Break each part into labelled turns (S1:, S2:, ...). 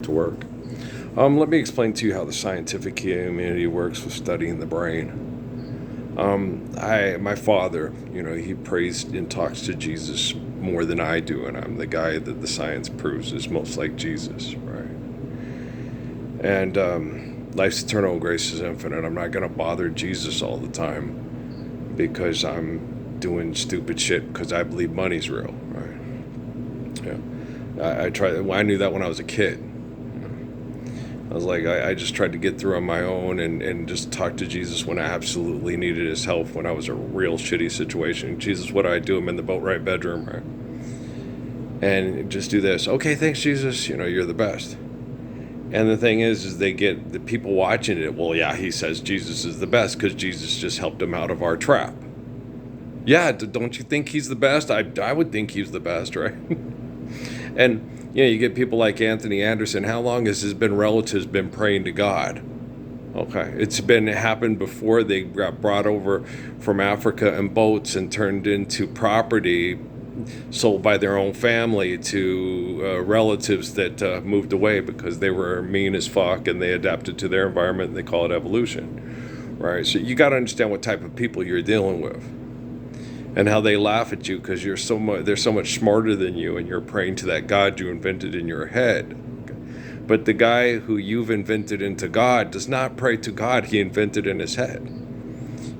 S1: to work. Let me explain to you how the scientific community works with studying the brain. My father, he prays and talks to Jesus more than I do, and I'm the guy that the science proves is most like Jesus, right? And life's eternal and grace is infinite. I'm not going to bother Jesus all the time because I'm doing stupid shit because I believe money's real, right? Yeah. I knew that when I was a kid. I was like, I just tried to get through on my own and just talk to Jesus when I absolutely needed his help, when I was a real shitty situation. Jesus, what do I do? I'm in the boat right bedroom, right? And just do this. Okay, thanks, Jesus. You're the best. And the thing is they get the people watching it. Well, yeah, he says Jesus is the best because Jesus just helped him out of our trap. Yeah, don't you think he's the best? I would think he's the best, right? And you get people like Anthony Anderson. How long has his relatives been praying to God? Okay, it's happened before. They got brought over from Africa in boats and turned into property, sold by their own family to relatives that moved away because they were mean as fuck and they adapted to their environment. And they call it evolution, right? So you got to understand what type of people you're dealing with. And how they laugh at you because they're so much smarter than you, and you're praying to that God you invented in your head. But the guy who you've invented into God does not pray to God he invented in his head.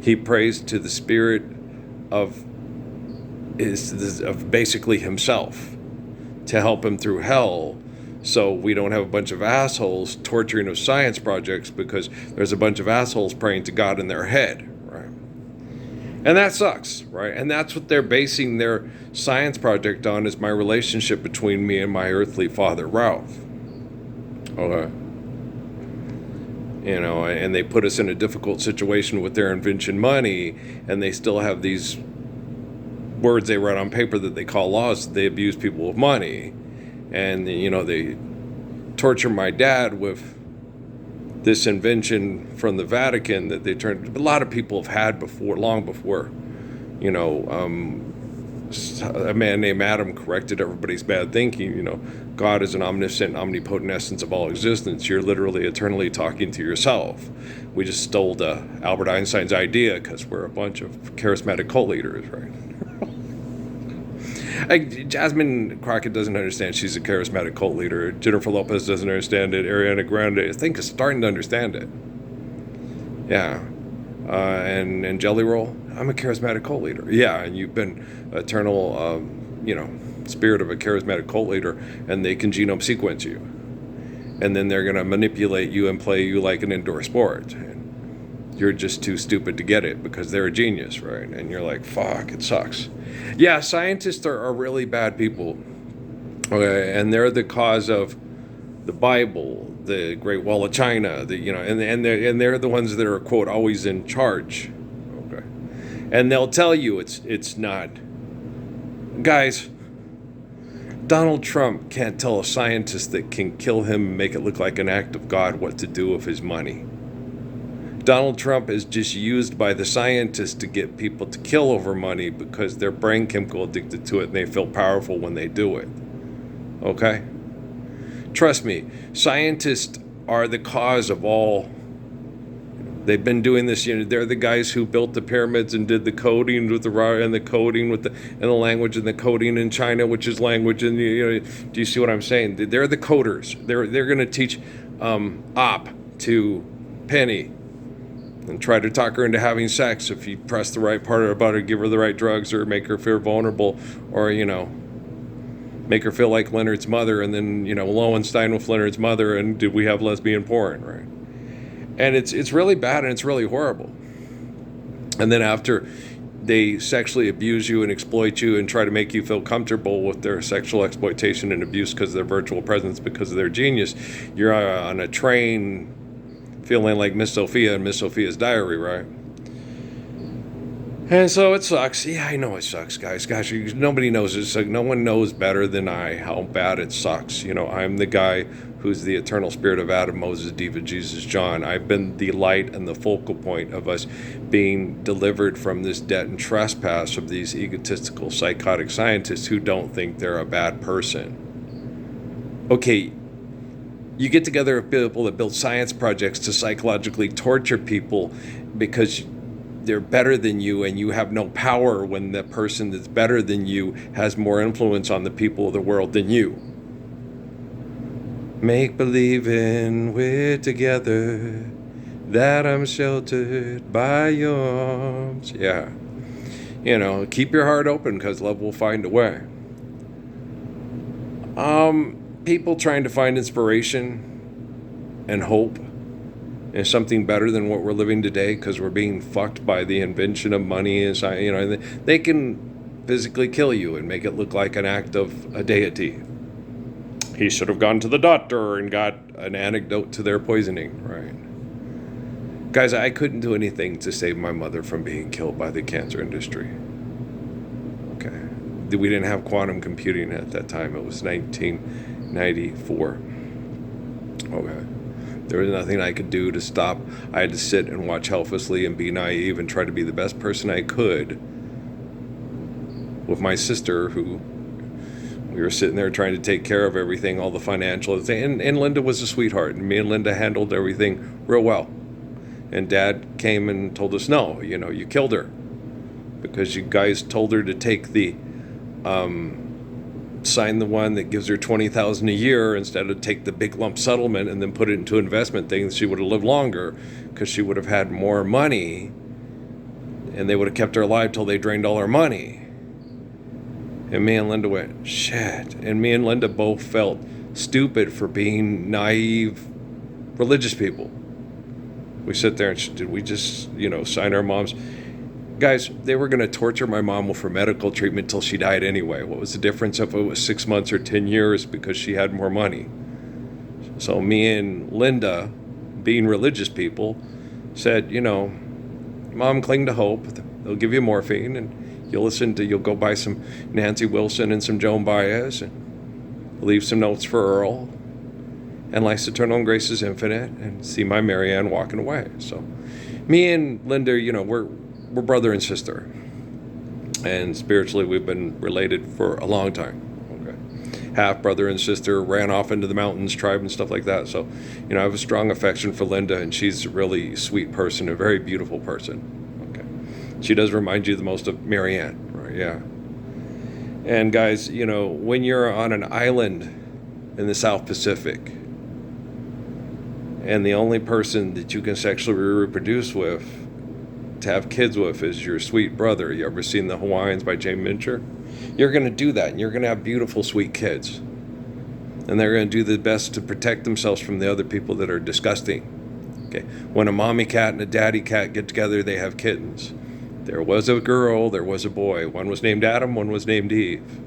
S1: He prays to the spirit of basically himself to help him through hell, so we don't have a bunch of assholes torturing of science projects because there's a bunch of assholes praying to God in their head. And that sucks, right? And that's what they're basing their science project on, is my relationship between me and my earthly father, Ralph. Okay. And they put us in a difficult situation with their invention money, and they still have these words they write on paper that they call laws. They abuse people with money. And, they torture my dad with this invention from the Vatican that they turned. A lot of people have had before, long before. A man named Adam corrected everybody's bad thinking. God is an omniscient, omnipotent essence of all existence. You're literally eternally talking to yourself. We just stole Albert Einstein's idea because we're a bunch of charismatic cult leaders, right? Jasmine Crockett doesn't understand she's a charismatic cult leader. Jennifer Lopez doesn't understand it. Ariana Grande, I think, is starting to understand it. Yeah. And Jelly Roll, I'm a charismatic cult leader. Yeah, and you've been eternal, spirit of a charismatic cult leader, and they can genome sequence you. And then they're going to manipulate you and play you like an indoor sport. You're just too stupid to get it because they're a genius, right? And you're like, fuck, it sucks. Yeah, scientists are really bad people. Okay, and they're the cause of the Bible, the Great Wall of China, and they're the ones that are, quote, always in charge. Okay. And they'll tell you it's not. Guys, Donald Trump can't tell a scientist that can kill him and make it look like an act of God what to do with his money. Donald Trump is just used by the scientists to get people to kill over money because they're brain chemical addicted to it and they feel powerful when they do it. Okay? Trust me, scientists are the cause of all. They've been doing this, they're the guys who built the pyramids and did the coding with the coding with the language and the coding in China, which is language. And do you see what I'm saying? They're the coders. They're going to teach Op to Penny and try to talk her into having sex if you press the right part about her, give her the right drugs, or make her feel vulnerable, or make her feel like Leonard's mother, and then Lowenstein with Leonard's mother, and did we have lesbian porn, right? And it's really bad and it's really horrible. And then after they sexually abuse you and exploit you and try to make you feel comfortable with their sexual exploitation and abuse because of their virtual presence, because of their genius, you're on a train feeling like Miss Sophia in Miss Sophia's Diary, right? And so it sucks. Yeah, I know it sucks, guys. Gosh, nobody knows it. Like, no one knows better than I how bad it sucks. I'm the guy who's the eternal spirit of Adam, Moses, Diva, Jesus, John. I've been the light and the focal point of us being delivered from this debt and trespass of these egotistical, psychotic scientists who don't think they're a bad person. Okay, You get together with people that build science projects to psychologically torture people because they're better than you, and you have no power when the person that's better than you has more influence on the people of the world than you. Make believing we're together, that I'm sheltered by your arms. Yeah. Keep your heart open because love will find a way. People trying to find inspiration and hope in something better than what we're living today because we're being fucked by the invention of money and they can physically kill you and make it look like an act of a deity. He should have gone to the doctor and got an antidote to their poisoning, right? Guys, I couldn't do anything to save my mother from being killed by the cancer industry. Okay. We didn't have quantum computing at that time. It was 1994. Okay. There was nothing I could do to stop. I had to sit and watch helplessly and be naive and try to be the best person I could with my sister, who we were sitting there trying to take care of everything, all the financial thing. And Linda was a sweetheart, and me and Linda handled everything real well. And Dad came and told us, no, you killed her because you guys told her to take the sign the one that gives her $20,000 a year instead of take the big lump settlement and then put it into investment things. She would have lived longer because she would have had more money, and they would have kept her alive till they drained all her money. And me and Linda went, shit. And me and Linda both felt stupid for being naive religious people. We sit there and did we just, sign our moms? Guys, they were going to torture my mom for medical treatment till she died anyway. What was the difference if it was 6 months or 10 years because she had more money? So me and Linda, being religious people, said, Mom, cling to hope. They'll give you morphine, and you'll go buy some Nancy Wilson and some Joan Baez, and leave some notes for Earl, and life's eternal and grace is infinite, and see my Marianne walking away. So me and Linda, we're brother and sister, and spiritually we've been related for a long time. Okay, half brother and sister, ran off into the mountains, tribe and stuff like that. So I have a strong affection for Linda, and she's a really sweet person, a very beautiful person. Okay, she does remind you the most of Marianne, right? Yeah. And guys, when you're on an island in the South Pacific, and the only person that you can sexually reproduce with, to have kids with, is your sweet brother. You ever seen The Hawaiians by Jane Mincher? You're going to do that, and you're going to have beautiful, sweet kids. And they're going to do the best to protect themselves from the other people that are disgusting. Okay. When a mommy cat and a daddy cat get together, they have kittens. There was a girl, there was a boy. One was named Adam, one was named Eve.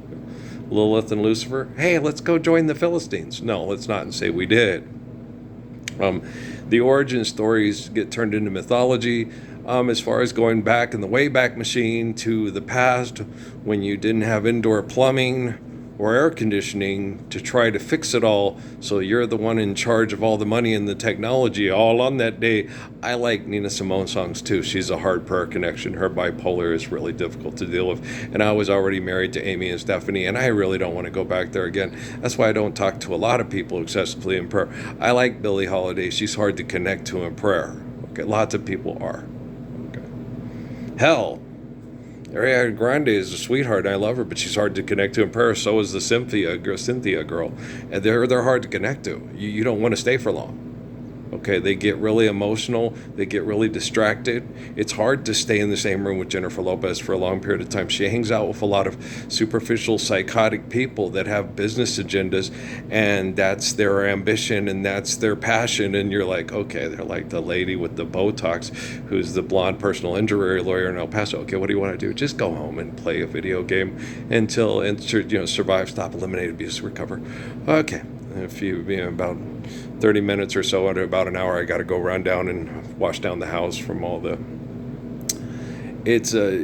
S1: Lilith and Lucifer, hey, let's go join the Philistines. No, let's not and say we did. The origin stories get turned into mythology. As far as going back in the Wayback Machine to the past, when you didn't have indoor plumbing or air conditioning to try to fix it all, so you're the one in charge of all the money and the technology all on that day. I like Nina Simone songs too. She's a hard prayer connection. Her bipolar is really difficult to deal with. And I was already married to Amy and Stephanie, and I really don't want to go back there again. That's why I don't talk to a lot of people excessively in prayer. I like Billie Holiday. She's hard to connect to in prayer. Okay, lots of people are. Okay. Hell, Ariana Grande is a sweetheart, and I love her, but she's hard to connect to in prayer. So is the Cynthia girl, and they're hard to connect to. You don't want to stay for long. Okay, they get really emotional. They get really distracted. It's hard to stay in the same room with Jennifer Lopez for a long period of time. She hangs out with a lot of superficial, psychotic people that have business agendas, and that's their ambition and that's their passion. And you're like, okay, they're like the lady with the Botox who's the blonde personal injury lawyer in El Paso. Okay, what do you want to do? Just go home and play a video game until, survive, stop, eliminate, abuse, recover. Okay, if about 30 minutes or so, under about an hour, I got to go run down and wash down the house from all the. It's a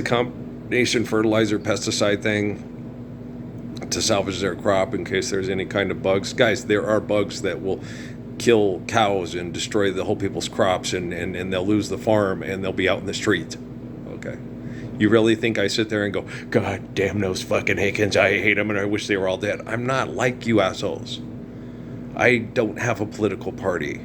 S1: combination fertilizer pesticide thing to salvage their crop in case there's any kind of bugs. Guys, there are bugs that will kill cows and destroy the whole people's crops, and they'll lose the farm and they'll be out in the street. Okay. You really think I sit there and go, God damn those fucking Hickens, I hate them and I wish they were all dead? I'm not like you assholes. I don't have a political party.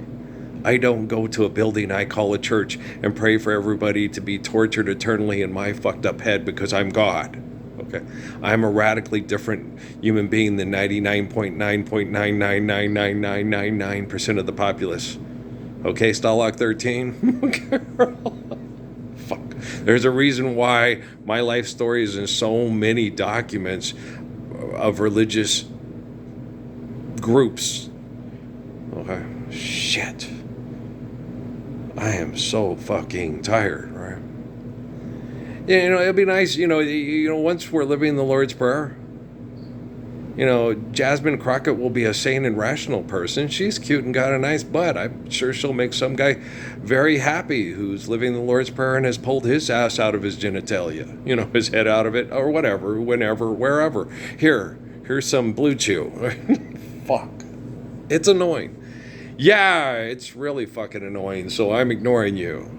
S1: I don't go to a building I call a church and pray for everybody to be tortured eternally in my fucked up head because I'm God. Okay? I'm a radically different human being than 99.9.9999999% of the populace. Okay, Stalag 13? Fuck. There's a reason why my life story is in so many documents of religious groups. Okay. Shit. I am so fucking tired, right? Yeah, it'd be nice, once we're living the Lord's Prayer, Jasmine Crockett will be a sane and rational person. She's cute and got a nice butt. I'm sure she'll make some guy very happy who's living the Lord's Prayer and has pulled his ass out of his genitalia, his head out of it, or whatever, whenever, wherever. Here's some Blue Chew. Fuck. It's annoying. Yeah, it's really fucking annoying, so I'm ignoring you.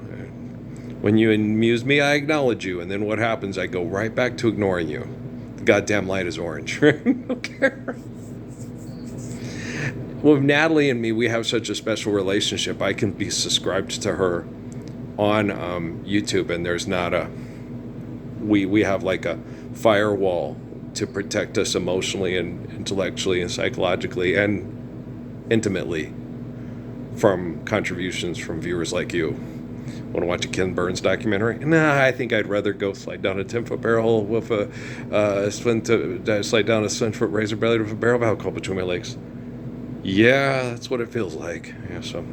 S1: When you amuse me, I acknowledge you, and then what happens? I go right back to ignoring you. The goddamn light is orange. I don't care. With Natalie and me, we have such a special relationship. I can be subscribed to her on YouTube, and there's not we have like a firewall to protect us emotionally and intellectually and psychologically and intimately from contributions from viewers like you. Want to watch a Ken Burns documentary? Nah, I think I'd rather go slide down a 10-foot barrel with a slide down a 10-foot razor blade with a barrel of alcohol between my legs. Yeah, that's what it feels like. Yeah, so,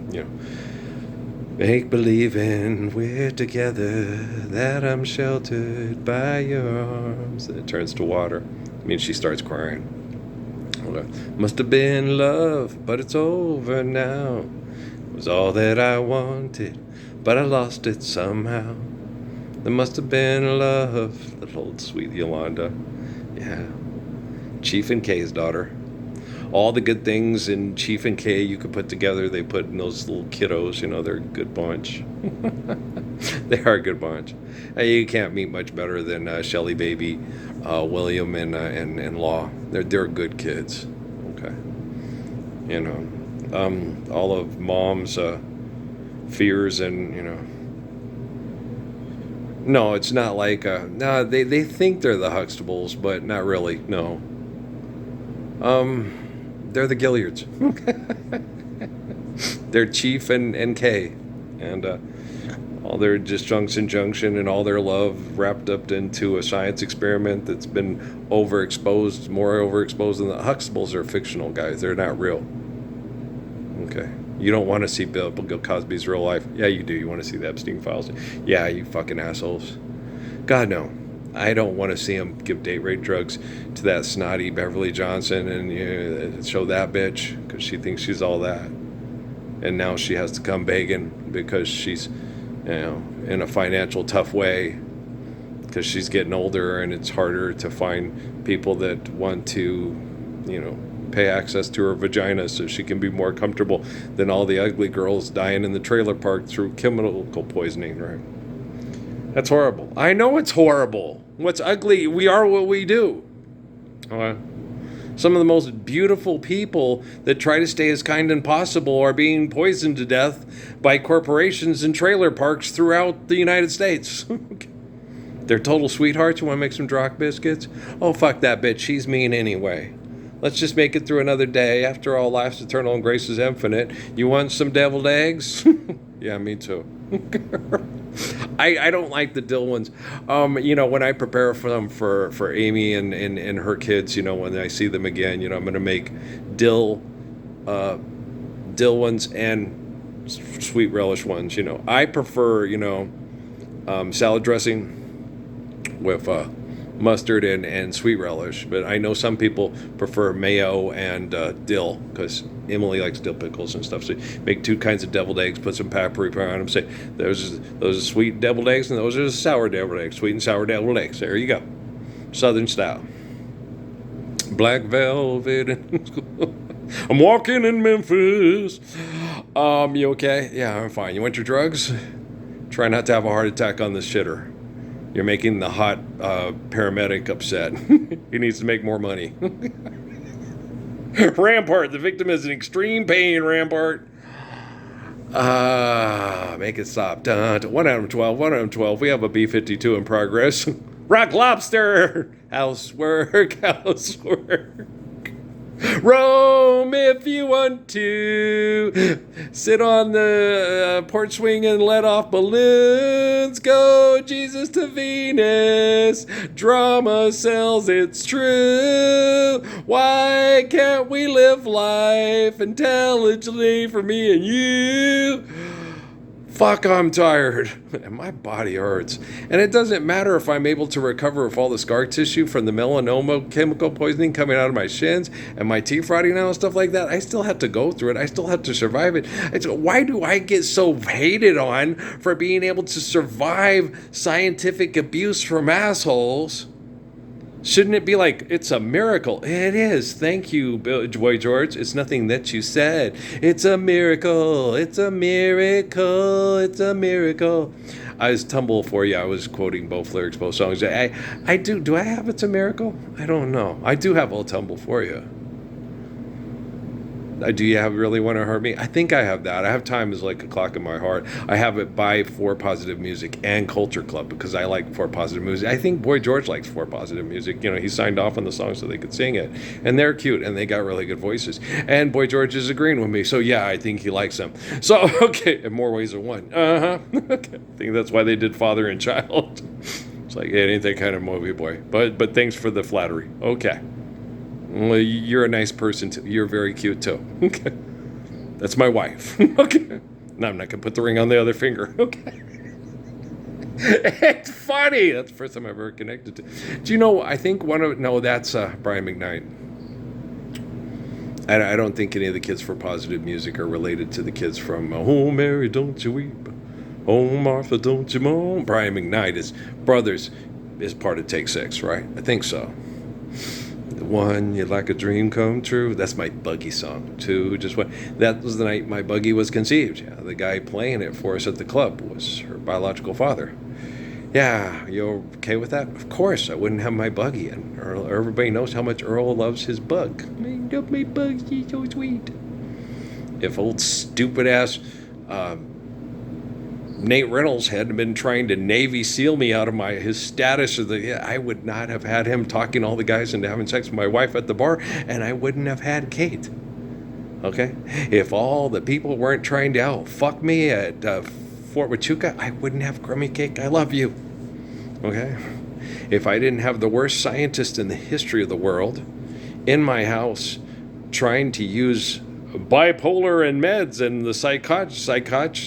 S1: make believing we're together, that I'm sheltered by your arms. And it turns to water. I mean, she starts crying. Must have been love, but it's over now. It was all that I wanted, but I lost it somehow. There must have been love. Little old sweet Yolanda. Yeah. Chief and Kay's daughter. All the good things in Chief and Kay you could put together, they put in those little kiddos. They're a good bunch. They are a good bunch. You can't meet much better than Shelly Baby, William, and Law. They're good kids. Okay. All of Mom's fears and, No, it's not like... no, they think they're the Huxtables, but not really. No. They're the Gilliards. They're Chief and Kay. And all their disjunction junction and all their love wrapped up into a science experiment that's been more overexposed than the Huxtables are fictional guys. They're not real. Okay. You don't want to see Bill Cosby's real life. Yeah, you do. You want to see the Epstein files. Yeah, you fucking assholes. God, no. I don't want to see him give date rape drugs to that snotty Beverly Johnson and show that bitch because she thinks she's all that. And now she has to come begging because she's, in a financial tough way because she's getting older and it's harder to find people that want to, pay access to her vagina so she can be more comfortable than all the ugly girls dying in the trailer park through chemical poisoning, right? That's horrible. I know it's horrible. What's ugly? We are what we do. Some of the most beautiful people that try to stay as kind as possible are being poisoned to death by corporations and trailer parks throughout the United States. They're total sweethearts. You want to make some Drock biscuits? Oh, fuck that bitch. She's mean anyway. Let's just make it through another day. After all, life's eternal and grace is infinite. You want some deviled eggs? Yeah, me too. I don't like the dill ones. When I prepare for them for Amy and her kids, when I see them again, I'm going to make dill ones and sweet relish ones. I prefer, salad dressing with mustard and sweet relish, but I know some people prefer mayo and dill because Emily likes dill pickles and stuff. So you make two kinds of deviled eggs, put some paprika on them, say those are sweet deviled eggs and those are sour deviled eggs, sweet and sour deviled eggs. There you go, Southern style. Black velvet. I'm walking in Memphis. You okay? Yeah, I'm fine. You want your drugs? Try not to have a heart attack on this shitter. You're making the hot paramedic upset. He needs to make more money. Rampart, the victim is in extreme pain, Rampart. Make it stop. 1 out of 12, 1 out of 12. We have a B-52 in progress. Rock Lobster! Housework, housework. Rome, if you want to. Sit on the porch swing and let off balloons. Go, Jesus, to Venus. Drama sells, it's true. Why can't we live life intelligently for me and you? Fuck, I'm tired. And my body hurts. And it doesn't matter if I'm able to recover of all the scar tissue from the melanoma chemical poisoning coming out of my shins and my teeth rotting out and stuff like that. I still have to go through it. I still have to survive it. Why do I get so hated on for being able to survive scientific abuse from assholes? Shouldn't it be like, it's a miracle? It is. Thank you, Boy George. It's nothing that you said. It's a miracle. It's a miracle. It's a miracle. I was tumble for you. I was quoting both lyrics, both songs. I do. Do I have It's a Miracle? I don't know. I do have I'll Tumble for You. Do you really want to hurt me? I think I have that. I have Time Is Like a Clock in My Heart. I have it by For Positive Music and Culture Club because I like For Positive Music. I think Boy George likes For Positive Music. You know, he signed off on the song so they could sing it. And they're cute and they got really good voices. And Boy George is agreeing with me. So yeah, I think he likes them. So, okay, in more ways than one. Okay. I think that's why they did Father and Child. It's like, it ain't that kind of movie, boy. But thanks for the flattery. Okay. Well, you're a nice person too. You're very cute too. Okay. That's my wife. Okay. No, I'm not gonna put the ring on the other finger. Okay. It's funny. That's the first time I've ever connected to. Do you know, I think that's Brian McKnight. I don't think any of the kids for Positive Music are related to the kids from Oh Mary, Don't You Weep. Oh Martha, Don't You Moan. Brian McKnight is brothers is part of Take Six, right? I think so. The one, you like a dream come true. That's my buggy song. Two, just what. That was the night my buggy was conceived. Yeah, the guy playing it for us at the club was her biological father. Yeah, you okay with that? Of course, I wouldn't have my buggy. And everybody knows how much Earl loves his bug. I love my bug, he's so sweet. If old stupid ass Nate Reynolds hadn't been trying to Navy SEAL me out of his status, I would not have had him talking all the guys into having sex with my wife at the bar, and I wouldn't have had Kate. Okay? If all the people weren't trying to out-fuck me at Fort Huachuca, I wouldn't have Crummy Cake. I love you. Okay? If I didn't have the worst scientist in the history of the world in my house trying to use bipolar and meds and the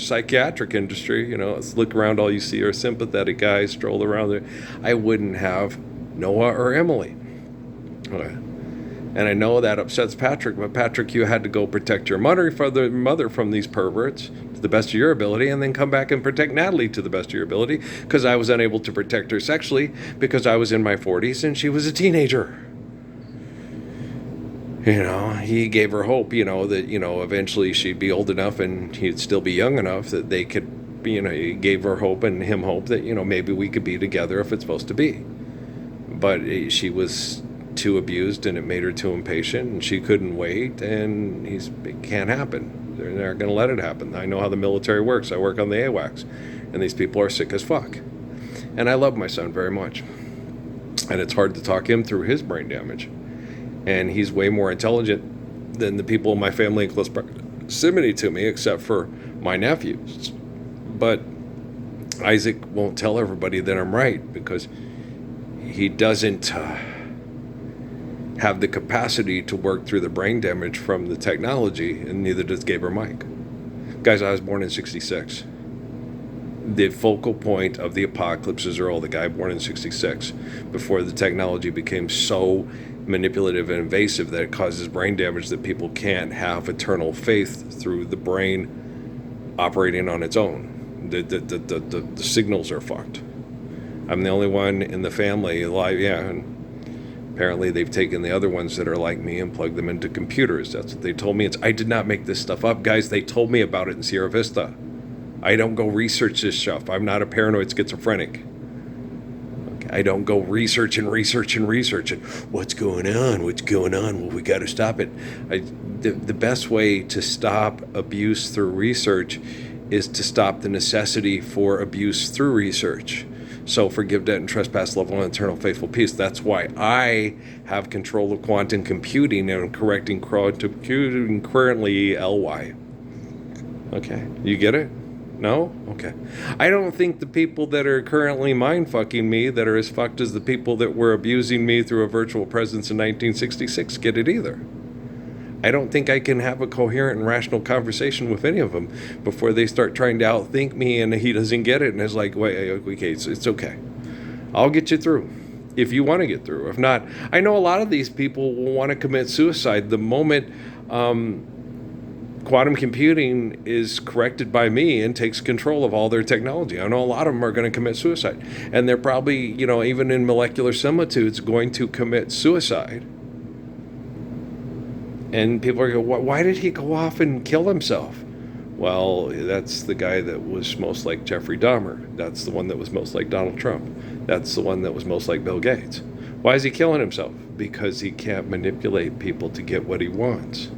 S1: psychiatric industry, let's look around, all you see are sympathetic guys stroll around there, I wouldn't have Noah or Emily. Okay. And I know that upsets Patrick, but Patrick, you had to go protect your mother from these perverts to the best of your ability, and then come back and protect Natalie to the best of your ability, because I was unable to protect her sexually because I was in my 40s and she was a teenager. He gave her hope, that, eventually she'd be old enough and he'd still be young enough that they could, he gave her hope and him hope that, maybe we could be together if it's supposed to be. But she was too abused and it made her too impatient and she couldn't wait, and it can't happen. They're not going to let it happen. I know how the military works. I work on the AWACS, and these people are sick as fuck. And I love my son very much. And it's hard to talk him through his brain damage. And he's way more intelligent than the people in my family in close proximity to me, except for my nephews. But Isaac won't tell everybody that I'm right because he doesn't have the capacity to work through the brain damage from the technology, and neither does Gabriel Mike. Guys, I was born in 66. The focal point of the apocalypse is Earl, the guy born in 66, before the technology became so manipulative and invasive that it causes brain damage that people can't have eternal faith through the brain operating on its own. The signals are fucked. I'm the only one in the family alive, and apparently they've taken the other ones that are like me and plugged them into computers. That's what they told me. I did not make this stuff up, guys. They told me about it in Sierra Vista. I don't go research this stuff. I'm not a paranoid schizophrenic. I don't go research and what's going on. Well, we got to stop it. The best way to stop abuse through research is to stop the necessity for abuse through research. So forgive debt and trespass, love one, eternal faithful peace. That's why I have control of quantum computing and I'm correcting quantum computing currently LY. Okay, you get it? No? Okay. I don't think the people that are currently mind fucking me, that are as fucked as the people that were abusing me through a virtual presence in 1966, get it either. I don't think I can have a coherent and rational conversation with any of them before they start trying to outthink me and he doesn't get it and it's like, wait, okay, it's okay. I'll get you through if you want to get through. If not, I know a lot of these people will want to commit suicide the moment quantum computing is corrected by me and takes control of all their technology. I know a lot of them are going to commit suicide. And they're probably, even in molecular similitudes, going to commit suicide. And people are going, why did he go off and kill himself? Well, that's the guy that was most like Jeffrey Dahmer. That's the one that was most like Donald Trump. That's the one that was most like Bill Gates. Why is he killing himself? Because he can't manipulate people to get what he wants.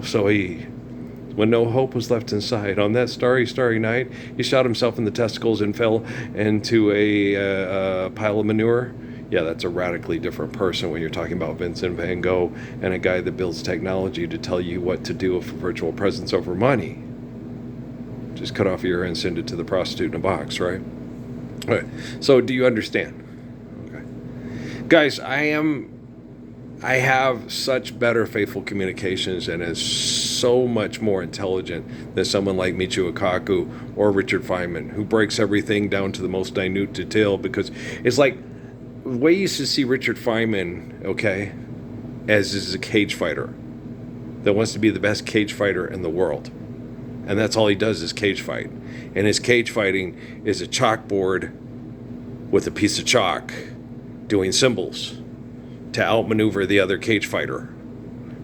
S1: So when no hope was left inside, on that starry, starry night, he shot himself in the testicles and fell into a pile of manure. Yeah, that's a radically different person when you're talking about Vincent van Gogh and a guy that builds technology to tell you what to do with virtual presence over money. Just cut off your ear and send it to the prostitute in a box, right? All right. So do you understand? Okay. Guys, I have such better faithful communications and is so much more intelligent than someone like Michio Kaku or Richard Feynman, who breaks everything down to the most minute detail, because it's like, the way you used to see Richard Feynman, okay, as is a cage fighter that wants to be the best cage fighter in the world. And that's all he does is cage fight. And his cage fighting is a chalkboard with a piece of chalk doing symbols to outmaneuver the other cage fighter.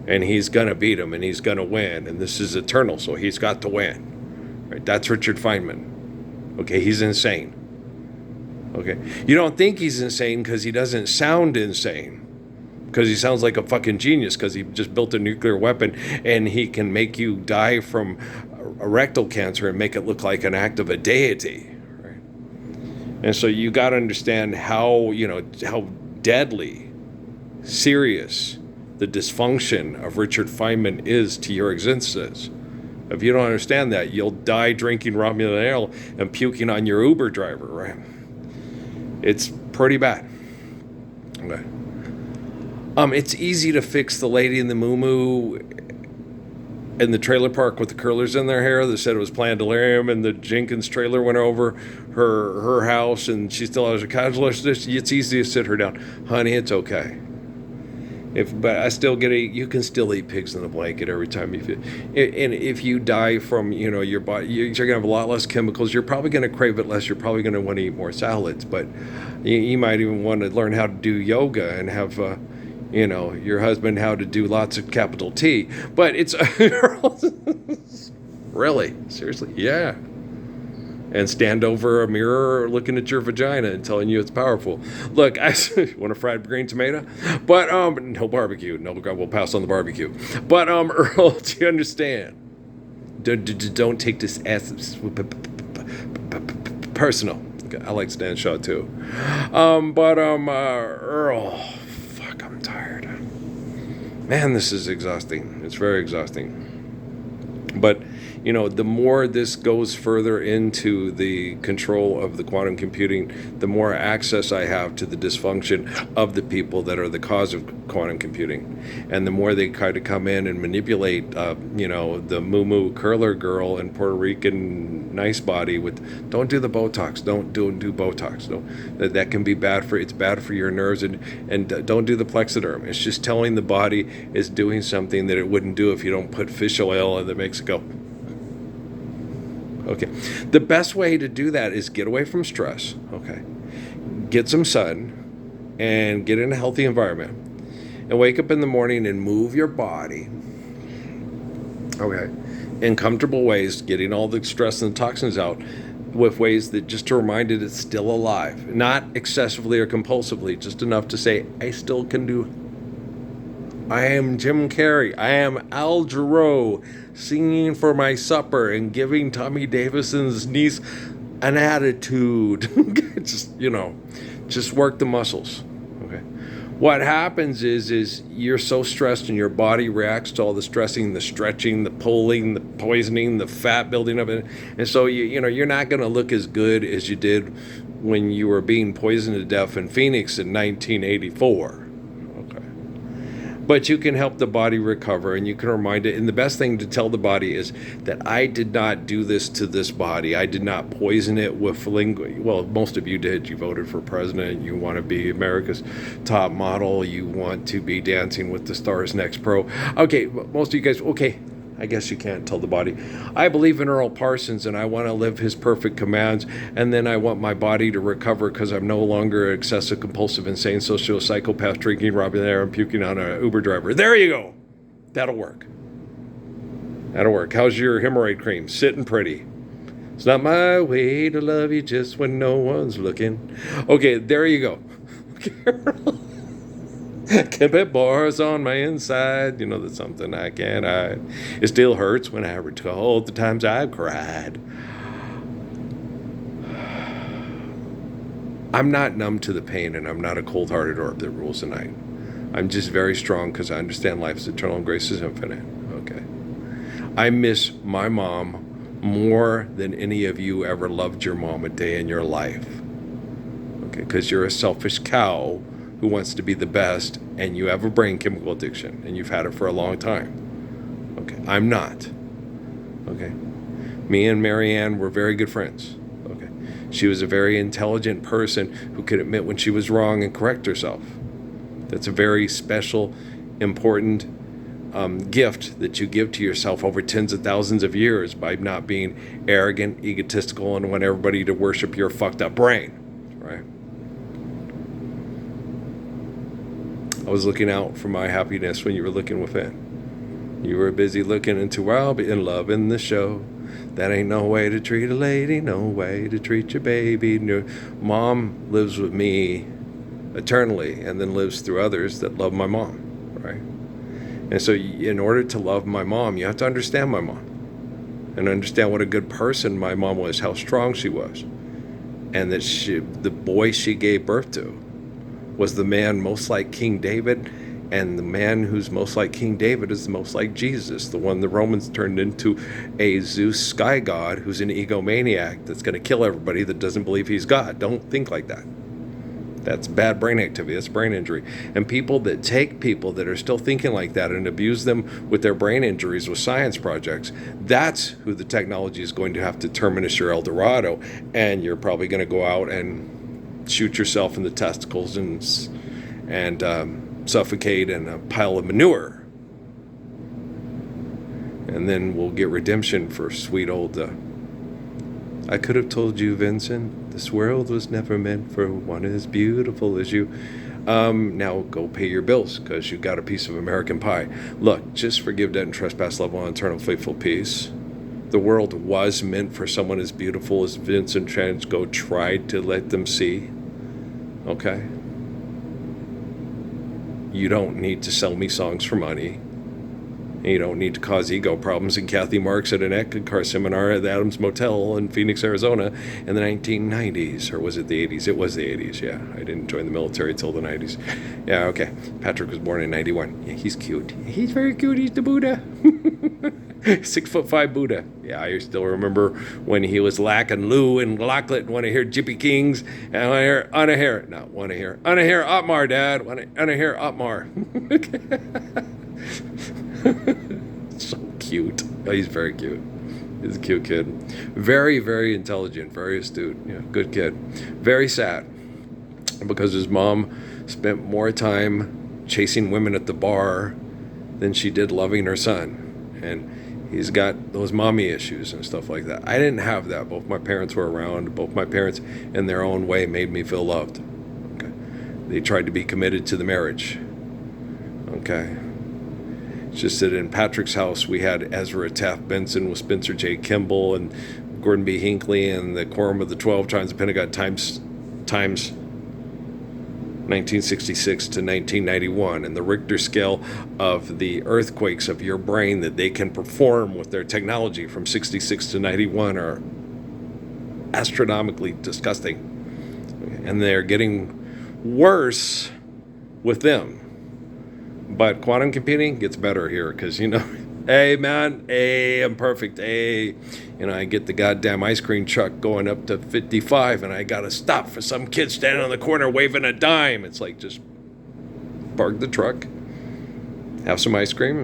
S1: And he's going to beat him and he's going to win. And this is eternal, so he's got to win. Right? That's Richard Feynman. Okay, he's insane. Okay, you don't think he's insane because he doesn't sound insane. Because he sounds like a fucking genius because he just built a nuclear weapon and he can make you die from a rectal cancer and make it look like an act of a deity. Right? And so you got to understand how deadly, serious the dysfunction of Richard Feynman is to your existence. If you don't understand that, you'll die drinking Romulan ale and puking on your Uber driver, right? It's pretty bad. Okay. It's easy to fix the lady in the moo-moo in the trailer park with the curlers in their hair that said it was planned delirium, and the Jenkins trailer went over her house and she still has a casual. It's easy to sit her down. Honey, it's okay. But I still you can still eat pigs in a blanket every time and if you die from, your body, you're going to have a lot less chemicals. You're probably going to crave it less. You're probably going to want to eat more salads, but you might even want to learn how to do yoga and have, your husband how to do lots of capital T. But it's really, seriously, yeah. And stand over a mirror looking at your vagina and telling you it's powerful. Look, I want a fried green tomato, but no barbecue. No, we'll pass on the barbecue. But Earl, do you understand? Don't take this as personal. I like Stan Shaw too. Earl, fuck, I'm tired. Man, this is exhausting. It's very exhausting. But the more this goes further into the control of the quantum computing, the more access I have to the dysfunction of the people that are the cause of quantum computing. And the more they try to come in and manipulate, the moo-moo curler girl in Puerto Rican nice body with, don't do the Botox, don't do Botox. No, that can be it's bad for your nerves, and don't do the Plexiderm. It's just telling the body is doing something that it wouldn't do if you don't put fish oil and that makes it go. Okay. The best way to do that is get away from stress. Okay. Get some sun and get in a healthy environment and wake up in the morning and move your body. Okay. In comfortable ways, getting all the stress and the toxins out. with ways that just to remind it it's still alive. Not excessively or compulsively, just enough to say, I still can do. I am Jim Carrey. I am Al Jarreau singing for my supper and giving Tommy Davidson's niece an attitude. Just work the muscles. Okay. What happens is you're so stressed and your body reacts to all the stressing, the stretching, the pulling, the poisoning, the fat building up, and so you're not going to look as good as you did when you were being poisoned to death in Phoenix in 1984. But you can help the body recover, and you can remind it. And the best thing to tell the body is that I did not do this to this body. I did not poison it with linguine. Well, most of you did. You voted for president. You want to be America's top model. You want to be Dancing with the Stars Next Pro. Okay, most of you guys, okay. I guess you can't tell the body. I believe in Earl Parsons, and I want to live his perfect commands, and then I want my body to recover because I'm no longer an excessive, compulsive, insane, social psychopath, drinking, robbing, and puking on an Uber driver. There you go. That'll work. That'll work. How's your hemorrhoid cream? Sitting pretty. It's not my way to love you just when no one's looking. Okay, there you go. Can't put bars on my inside. That's something I can't hide. It still hurts when I recall the times I've cried. I'm not numb to the pain, and I'm not a cold-hearted orb that rules the night. I'm just very strong because I understand life is eternal and grace is infinite. Okay. I miss my mom more than any of you ever loved your mom a day in your life. Okay, because you're a selfish cow who wants to be the best, and you have a brain chemical addiction, and you've had it for a long time. Okay, I'm not. Okay, me and Marianne were very good friends. Okay, she was a very intelligent person who could admit when she was wrong and correct herself. That's a very special, important gift that you give to yourself over tens of thousands of years by not being arrogant, egotistical, and want everybody to worship your fucked up brain, right? I was looking out for my happiness when you were looking within. You were busy looking into I'll be in love in the show. That ain't no way to treat a lady, no way to treat your baby. Your mom lives with me eternally and then lives through others that love my mom, right? And so in order to love my mom, you have to understand my mom and understand what a good person my mom was, how strong she was, and that the boy she gave birth to was the man most like King David, and the man who's most like King David is the most like Jesus, the one the Romans turned into a Zeus sky god who's an egomaniac that's going to kill everybody that doesn't believe he's God. Don't think like that. That's bad brain activity. That's brain injury. And people that take people that are still thinking like that and abuse them with their brain injuries with science projects, that's who the technology is going to have to terminus your El Dorado, and you're probably going to go out and shoot yourself in the testicles and suffocate in a pile of manure. And then we'll get redemption for sweet old... I could have told you, Vincent, this world was never meant for one as beautiful as you. Now go pay your bills because you got a piece of American pie. Look, just forgive debt and trespass, love on eternal faithful peace. The world was meant for someone as beautiful as Vincent Transco tried to let them see. Okay? You don't need to sell me songs for money. You don't need to cause ego problems in Kathy Marks at an Eckankar seminar at the Adams Motel in Phoenix, Arizona in the 1990s. Or was it the 80s? It was the 80s, yeah. I didn't join the military till the 90s. Yeah, okay. Patrick was born in 91. Yeah, he's cute. He's very cute. He's the Buddha. 6'5" Buddha. Yeah, I still remember when he was lacking Lou and Locklet. Want to hear Gypsy Kings? And want to hear Unahir. Not want to hear. Unahir Otmar, Dad. Want to Unahir Otmar. So cute. Oh, he's very cute. He's a cute kid. Very, very intelligent. Very astute. Yeah, good kid. Very sad because his mom spent more time chasing women at the bar than she did loving her son. And he's got those mommy issues and stuff like that. I didn't have that. Both my parents were around. Both my parents, in their own way, made me feel loved. Okay. They tried to be committed to the marriage. Okay. It's just that in Patrick's house, we had Ezra Taft Benson with Spencer J. Kimball and Gordon B. Hinckley and the Quorum of the 12 Tribes of Pentagon times 1966 to 1991, and the Richter scale of the earthquakes of your brain that they can perform with their technology from 66 to 91 are astronomically disgusting. And they're getting worse with them. But quantum computing gets better here because, hey, man, hey, I'm perfect. Hey, I get the goddamn ice cream truck going up to 55 and I got to stop for some kid standing on the corner waving a dime. It's like, just park the truck, have some ice cream,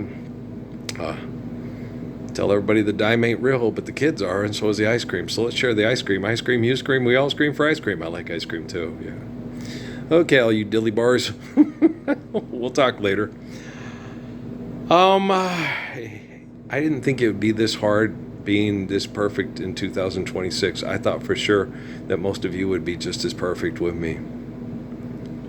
S1: and tell everybody the dime ain't real, but the kids are, and so is the ice cream. So let's share the ice cream. Ice cream, you scream, we all scream for ice cream. I like ice cream too, yeah. Okay, all you dilly bars. We'll talk later. I didn't think it would be this hard being this perfect in 2026. I thought for sure that most of you would be just as perfect with me.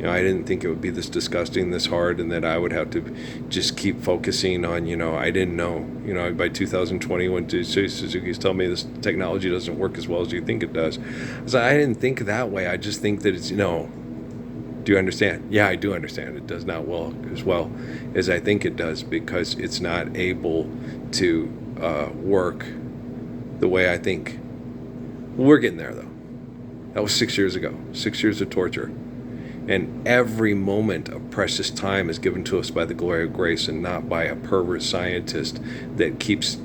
S1: I didn't think it would be this disgusting, this hard, and that I would have to just keep focusing on, I didn't know. By 2020, when Suzuki's telling me this technology doesn't work as well as you think it does. I didn't think that way. I just think that it's, do you understand? Yeah, I do understand. It does not as well as I think it does because it's not able to work the way I think. We're getting there, though. That was 6 years ago. 6 years of torture. And every moment of precious time is given to us by the glory of grace and not by a pervert scientist that keeps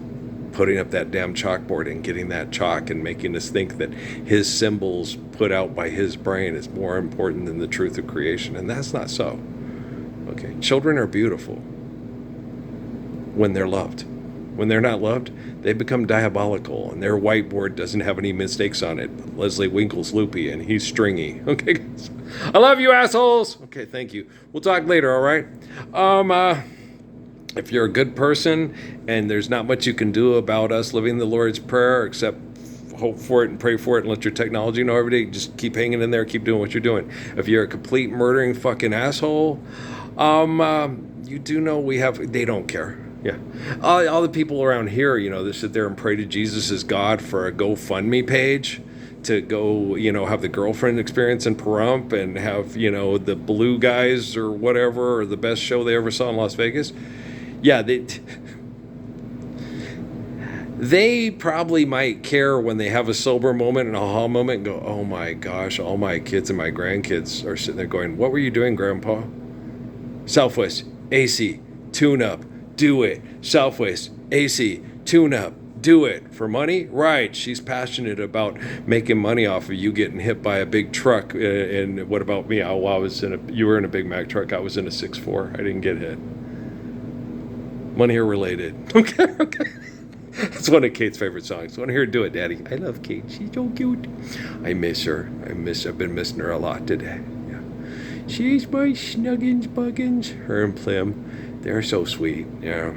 S1: putting up that damn chalkboard and getting that chalk and making us think that his symbols put out by his brain is more important than the truth of creation. And that's not so. Okay, children are beautiful when they're loved. When they're not loved, they become diabolical, and their whiteboard doesn't have any mistakes on it. Leslie Winkle's loopy, and he's stringy. Okay, guys. I love you, assholes. Okay, thank you. We'll talk later, all right? If you're a good person and there's not much you can do about us living the Lord's Prayer except hope for it and pray for it and let your technology know every day, just keep hanging in there, keep doing what you're doing. If you're a complete murdering fucking asshole, you do know they don't care. Yeah. All the people around here, they sit there and pray to Jesus as God for a GoFundMe page to go, have the girlfriend experience in Pahrump and have, the Blue Guys or whatever, or the best show they ever saw in Las Vegas. Yeah, they probably might care when they have a sober moment, an aha moment, and go, oh my gosh, all my kids and my grandkids are sitting there going, what were you doing, Grandpa? Southwest, AC, tune-up, do it. Southwest, AC, tune-up, do it. For money? Right. She's passionate about making money off of you getting hit by a big truck. And what about me? Oh, you were in a Big Mac truck. I was in a 6'4". I didn't get hit. Money are related. Okay. That's one of Kate's favorite songs. I want to hear her do it, Daddy. I love Kate. She's so cute. I miss her. I've been missing her a lot today. Yeah. She's my snuggins buggins. Her and Plim. They're so sweet. Yeah.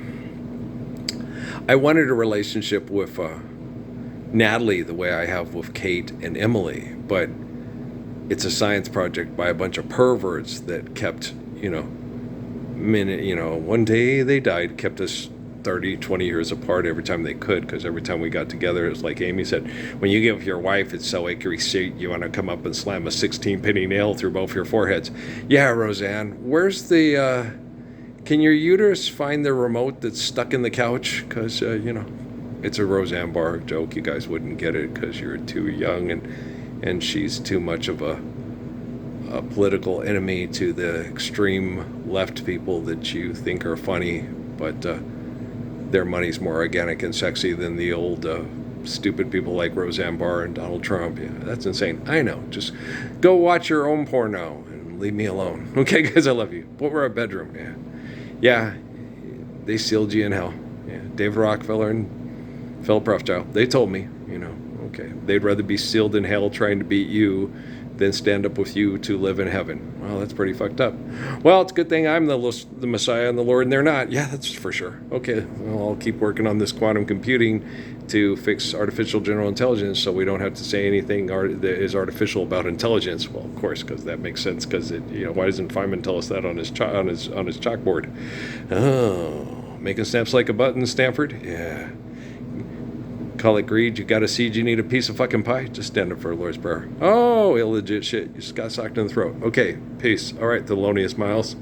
S1: I wanted a relationship with Natalie the way I have with Kate and Emily, but it's a science project by a bunch of perverts that kept, one day they died, kept us 30, 20 years apart every time they could, because every time we got together, it was like Amy said, when you get with your wife, it's so achy seat, you want to come up and slam a 16-penny nail through both your foreheads. Yeah, Roseanne, where's the, can your uterus find the remote that's stuck in the couch? Because, it's a Roseanne Barr joke. You guys wouldn't get it because you're too young, and she's too much of a political enemy to the extreme left people that you think are funny, but their money's more organic and sexy than the old stupid people like Roseanne Barr and Donald Trump. Yeah, that's insane. I know. Just go watch your own porno and leave me alone. Okay, guys, I love you. What were our bedroom? Yeah, they sealed you in hell. Yeah, David Rockefeller and Philip Rothschild. They told me, okay, they'd rather be sealed in hell trying to beat you than stand up with you to live in heaven. Well, that's pretty fucked up. Well, it's a good thing I'm the Messiah and the Lord and they're not. Yeah, that's for sure. Okay, well, I'll keep working on this quantum computing to fix artificial general intelligence so we don't have to say anything that is artificial about intelligence. Well, of course, because that makes sense, because why doesn't Feynman tell us that on his chalkboard? Oh, making snaps like a button, Stanford? Yeah. Call it greed. You got a seed, you need a piece of fucking pie. Just stand up for a Lord's Prayer. Oh, illegit shit. You just got socked in the throat. Okay, peace. All right, Thelonious Miles.